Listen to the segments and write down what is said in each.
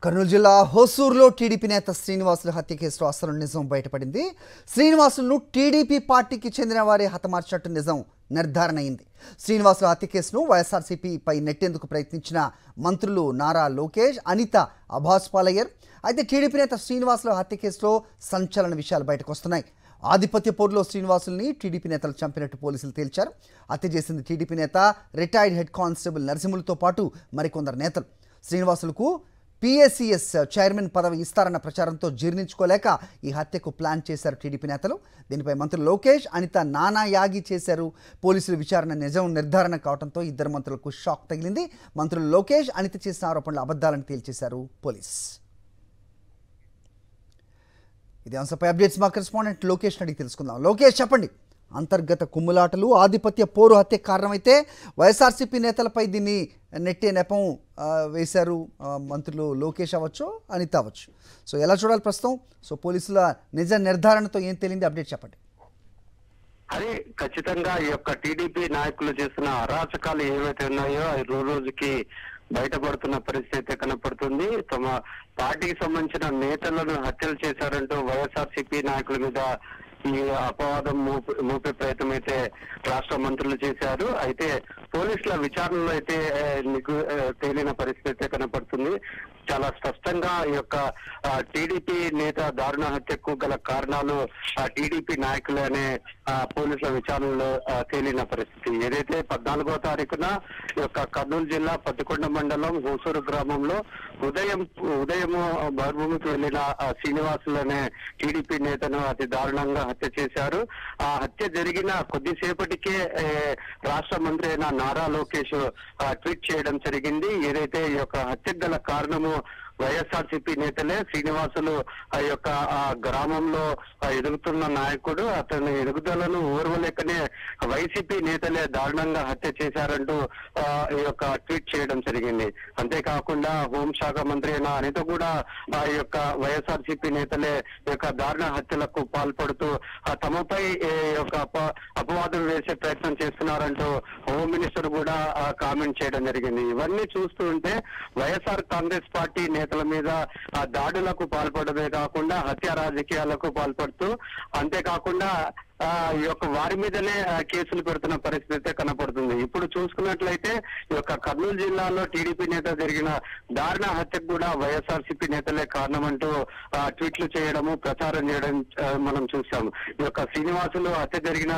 కర్నూలు జిల్లా హోసూరులో టీడీపీ నేత శ్రీనివాసులు హత్య కేసులో అసలు నిజం బయటపడింది. శ్రీనివాసులను టీడీపీ పార్టీకి చెందిన వారే హతమార్చినట్టు నిజం నిర్ధారణ అయింది. శ్రీనివాసుల హత్య కేసును వైఎస్ఆర్సీపీపై నెట్టేందుకు ప్రయత్నించిన మంత్రులు నారా లోకేష్, అనిత అభాస్పాలయ్యర్. అయితే టీడీపీ నేత శ్రీనివాసుల హత్య కేసులో సంచలన విషయాలు బయటకు వస్తున్నాయి. ఆధిపత్య పోరులో శ్రీనివాసుల్ని టీడీపీ నేతలు చంపినట్టు పోలీసులు తేల్చారు. హత్య చేసింది టీడీపీ నేత, రిటైర్డ్ హెడ్ కానిస్టేబుల్ నరసింహులతో పాటు మరికొందరు నేతలు. శ్రీనివాసులకు పిఎస్సిఎస్ చైర్మన్ పదవి ఇస్తారన్న ప్రచారంతో జీర్ణించుకోలేక ఈ హత్యకు ప్లాన్ చేశారు టీడీపీ నేతలు. దీనిపై మంత్రులు లోకేష్, అనిత నానా యాగి చేశారు. పోలీసుల విచారణ నిజం నిర్ధారణ కావడంతో ఇద్దరు మంత్రులకు షాక్ తగిలింది. మంత్రులు లోకేష్, అనిత చేసిన ఆరోపణలు అబద్ధాలను తేల్చేశారు పోలీస్. ఇదే అంశంపై అప్డేట్స్ మా కరెస్పాండెంట్ లోకేష్ అడిగి తెలుసుకుందాం. లోకేష్, చెప్పండి. అంతర్గత కుమ్ములాటలు, ఆధిపత్య పోరు హత్య కారణమైతే వైఎస్ఆర్సీపీ నేతలపై దీన్ని నెట్టే నెపం వేశారు మంత్రులు లోకేష్ అవ్వచ్చు, అనిత అవ్వచ్చు. సో ఎలా చూడాలి ప్రస్తుతం? సో పోలీసుల నిజ నిర్ధారణతో ఏం తేలింది? అప్డేట్ చెప్పండి. అది ఖచ్చితంగా ఈ యొక్క టీడీపీ నాయకులు చేసిన అరాచకాలు ఏవైతే ఉన్నాయో అవి రోజుకి బయటపడుతున్న పరిస్థితి కనపడుతుంది. తమ పార్టీకి సంబంధించిన నేతలను హత్యలు చేశారంటూ వైఎస్ఆర్సీపీ నాయకుల మీద ఈ అపవాదం మోపే ప్రయత్నం అయితే రాష్ట్ర మంత్రులు చేశారు. అయితే పోలీసుల విచారణలో అయితే తేలిన పరిస్థితి కనపడుతుంది. చాలా స్పష్టంగా ఈ యొక్క టీడీపీ నేత దారుణ హత్యకు గల కారణాలు టీడీపీ నాయకులే అనే పోలీసుల విచారణలో తేలిన పరిస్థితి. ఏదైతే 14వ తారీఖున ఈ యొక్క కర్నూలు జిల్లా పత్తికొండ మండలం హోసూరు గ్రామంలో ఉదయం బహిర్భూమికి వెళ్లిన శ్రీనివాసులు అనే టీడీపీ నేతను అతి దారుణంగా హత్య చేశారు. ఆ హత్య జరిగిన కొద్దిసేపటికే రాష్ట్ర మంత్రి అయిన నారా లోకేష్ ట్వీట్ చేయడం జరిగింది. ఏదైతే ఈ యొక్క హత్యకు గల కారణము వైఎస్ఆర్సీపీ నేతలే, శ్రీనివాసులు ఆ యొక్క గ్రామంలో ఎదుగుతున్న నాయకుడు, అతని ఎదుగుదలను ఓర్వలేకనే వైసీపీ నేతలే దారుణంగా హత్య చేశారంటూ ఈ యొక్క ట్వీట్ చేయడం జరిగింది. అంతేకాకుండా హోంశాఖ మంత్రి అయిన అనిత కూడా ఆ యొక్క వైఎస్ఆర్సీపీ నేతలే ఈ యొక్క దారుణ హత్యలకు పాల్పడుతూ తమపై ఈ యొక్క అపవాదం వేసే ప్రయత్నం చేస్తున్నారంటూ హోమ్ మినిస్టర్ కూడా కామెంట్ చేయడం జరిగింది. ఇవన్నీ చూస్తూ ఉంటే వైఎస్ఆర్ కాంగ్రెస్ పార్టీ నేతల మీద దాడులకు పాల్పడమే కాకుండా హత్య రాజకీయాలకు పాల్పడుతూ, అంతేకాకుండా ఈ యొక్క వారి మీదనే కేసులు పెడుతున్న పరిస్థితి కనపడుతుంది. ఇప్పుడు చూసుకున్నట్లయితే ఈ యొక్క కర్నూలు జిల్లాలో టీడీపీ నేత జరిగిన దారుణ హత్యకు కూడా వైఎస్ఆర్సీపీ నేతలే కారణమంటూ ట్వీట్లు చేయడము, ప్రచారం చేయడం మనం చూసాము. ఈ యొక్క శ్రీనివాసులు హత్య జరిగిన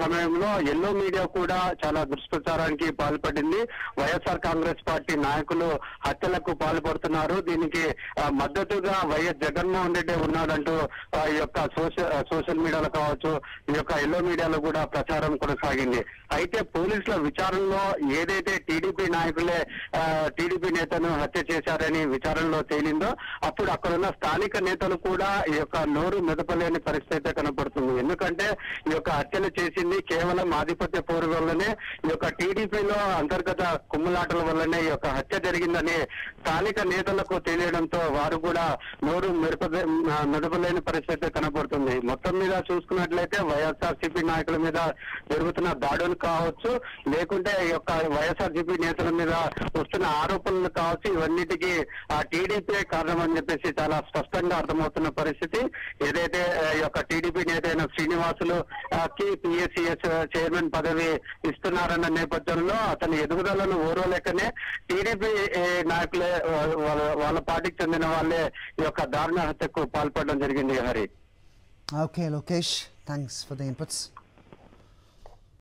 సమయంలో ఎల్లో మీడియా కూడా చాలా దుష్ప్రచారానికి పాల్పడింది. వైఎస్ఆర్ కాంగ్రెస్ పార్టీ నాయకులు హత్యలకు పాల్పడుతున్నారు, దీనికి మద్దతుగా వైఎస్ జగన్మోహన్ రెడ్డి ఉన్నాడంటూ ఈ యొక్క సోషల్ మీడియాలో కావచ్చు, ఈ యొక్క ఎల్లో మీడియాలో కూడా ప్రచారం కొనసాగింది. అయితే పోలీసుల విచారణలో ఏదైతే టీడీపీ నాయకులే టీడీపీ నేతను హత్య చేశారని విచారణలో తేలిందో అప్పుడు అక్కడున్న స్థానిక నేతలు కూడా ఈ యొక్క నోరు మెదపలేని పరిస్థితి కనపడుతుంది. ఎందుకంటే ఈ యొక్క హత్యలు చేసింది కేవలం ఆధిపత్య పోరు వల్లనే, ఈ యొక్క టీడీపీలో అంతర్గత కుమ్ములాటల వల్లనే ఈ యొక్క హత్య జరిగిందని స్థానిక నేతలకు తెలియడంతో వారు కూడా నోరు మెదపలేని పరిస్థితి కనపడుతుంది. మొత్తం మీద చూసుకున్నట్లయితే వైఎస్ఆర్సీపీ నాయకుల మీద జరుగుతున్న దాడులు కావచ్చు, లేకుంటే ఈ యొక్క వైఎస్ఆర్సీపీ నేతల మీద వస్తున్న ఆరోపణలు కావచ్చు, ఇవన్నిటికీ ఆ టీడీపీ కారణం అని చెప్పేసి చాలా స్పష్టంగా అర్థమవుతున్న పరిస్థితి. ఏదైతే ఈ యొక్క టీడీపీ నేత అయిన శ్రీనివాసులు కి పిఎస్సిఎస్ చైర్మన్ పదవి ఇస్తున్నారన్న నేపథ్యంలో అతని ఎదుగుదలను ఓర్వలేకనే టీడీపీ నాయకులే, వాళ్ళ పార్టీకి చెందిన వాళ్ళే ఈ యొక్క దారుణ హత్యకు పాల్పడడం జరిగింది. Hari. Okay Lokesh, thanks for the inputs.